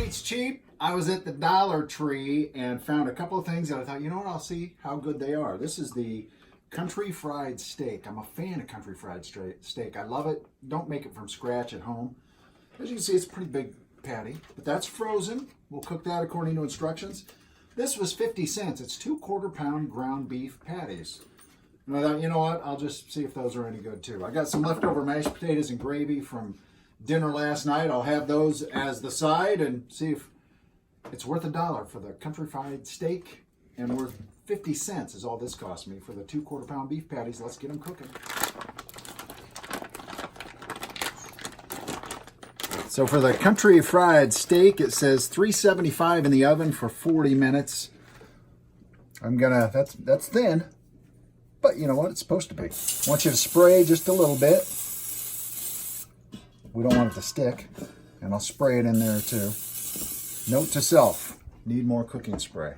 Eats cheap. I was at the Dollar Tree and found a couple of things that I thought, you know what, I'll see how good they are. This is the country fried steak. I'm a fan of country fried steak. I love it. Don't make it from scratch at home. As you can see, it's a pretty big patty, but that's frozen. We'll cook that according to instructions. This was 50 cents. It's 2/4 pound ground beef patties. And I thought, you know what, I'll just see if those are any good too. I got some leftover mashed potatoes and gravy from dinner last night. I'll have those as the side and see if it's worth $1 for the country fried steak, and worth 50 cents is all this cost me for the 2/4 pound beef patties. Let's get them cooking. So for the country fried steak, it says 375 in the oven for 40 minutes. That's thin, but you know what? It's supposed to be. I want you to spray just a little bit. We don't want it to stick, and I'll spray it in there too. Note to self, need more cooking spray.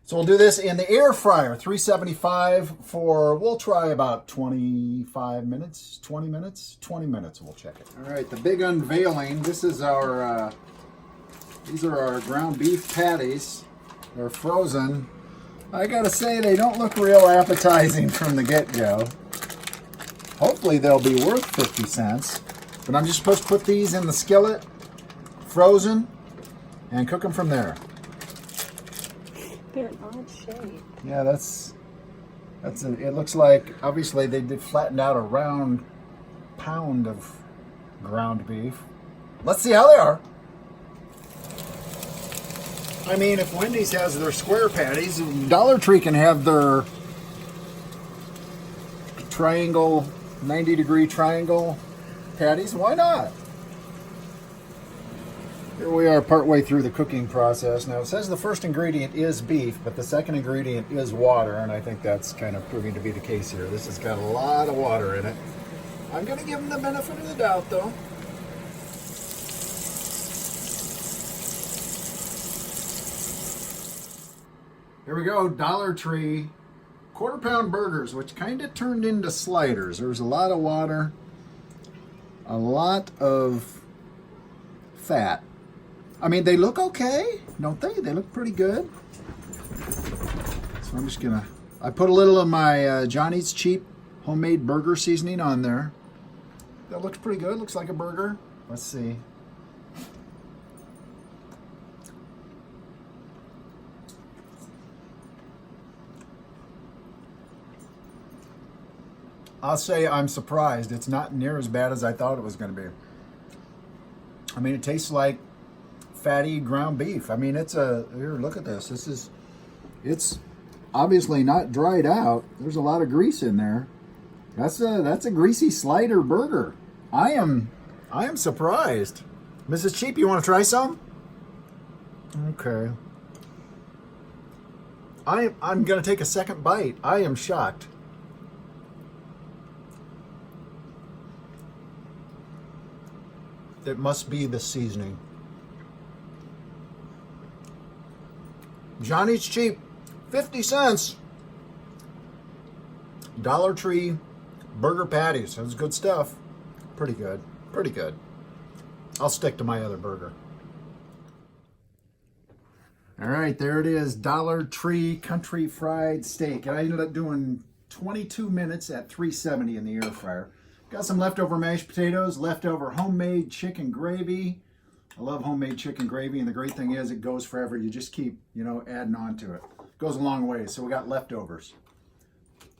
So we'll do this in the air fryer, 375 for, we'll try about 25 minutes, 20 minutes, 20 minutes, we'll check it. All right, the big unveiling. This is our, these are our ground beef patties. They're frozen. I gotta say, they don't look real appetizing from the get-go. Hopefully they'll be worth 50 cents. But I'm just supposed to put these in the skillet, frozen, and cook them from there. They're an odd shape. Yeah, it looks like, obviously they did flatten out a round pound of ground beef. Let's see how they are. I mean, if Wendy's has their square patties, Dollar Tree can have their triangle, 90-degree triangle patties. Why not? Here we are partway through the cooking process. Now it says the first ingredient is beef, but the second ingredient is water, and I think that's kind of proving to be the case here. This has got a lot of water in it. I'm going to give them the benefit of the doubt though. Here we go, Dollar Tree 1/4 pound burgers, which kind of turned into sliders. There was a lot of water, a lot of fat. I mean, they look okay, don't they? They look pretty good. So I'm just gonna, I put a little of my Johnny's Cheap homemade burger seasoning on there. That looks pretty good, looks like a burger. Let's see. I'll say I'm surprised. It's not near as bad as I thought it was going to be. I mean, it tastes like fatty ground beef. I mean, here, look at this. It's obviously not dried out. There's a lot of grease in there. That's a greasy slider burger. I am surprised. Mrs. Cheap, you want to try some? Okay. I'm going to take a second bite. I am shocked. It must be the seasoning. Johnny's Cheap, 50 cents. Dollar Tree burger patties. That's good stuff. Pretty good. Pretty good. I'll stick to my other burger. All right, there it is. Dollar Tree country fried steak. And I ended up doing 22 minutes at 370 in the air fryer. Got some leftover mashed potatoes, leftover homemade chicken gravy. I love homemade chicken gravy, and the great thing is it goes forever. You just keep, adding on to it. It goes a long way, so we got leftovers.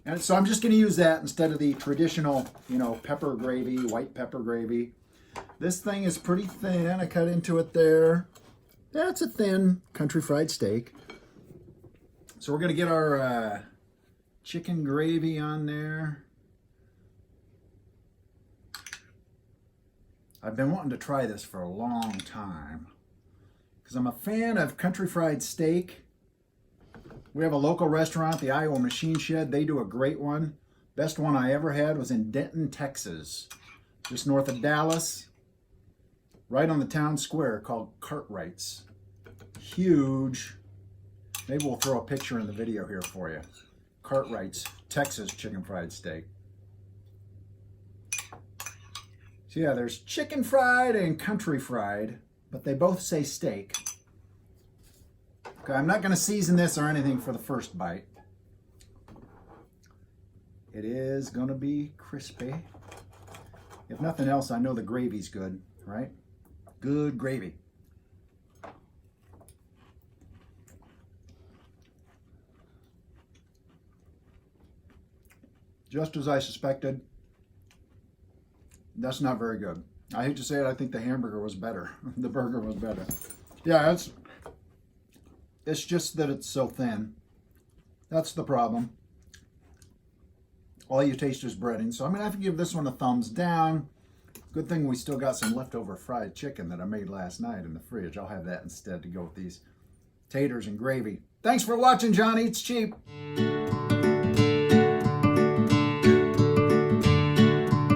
And so I'm just going to use that instead of the traditional, pepper gravy, white pepper gravy. This thing is pretty thin. I cut into it there. That's a thin country fried steak. So we're going to get our chicken gravy on there. I've been wanting to try this for a long time because I'm a fan of country fried steak. We have a local restaurant, the Iowa Machine Shed. They do a great one. Best one I ever had was in Denton, Texas, just north of Dallas, right on the town square, called Cartwright's. Huge. Maybe we'll throw a picture in the video here for you. Cartwright's Texas chicken fried steak. So yeah, there's chicken fried and country fried, but they both say steak. Okay, I'm not going to season this or anything for the first bite. It is going to be crispy. If nothing else, I know the gravy's good, right? Good gravy. Just as I suspected, that's not very good. I hate to say it, I think the hamburger was better. The burger was better. Yeah, it's just that it's so thin. That's the problem. All you taste is breading. So I'm going to have to give this one a thumbs down. Good thing we still got some leftover fried chicken that I made last night in the fridge. I'll have that instead to go with these taters and gravy. Thanks for watching, John Eats Cheap.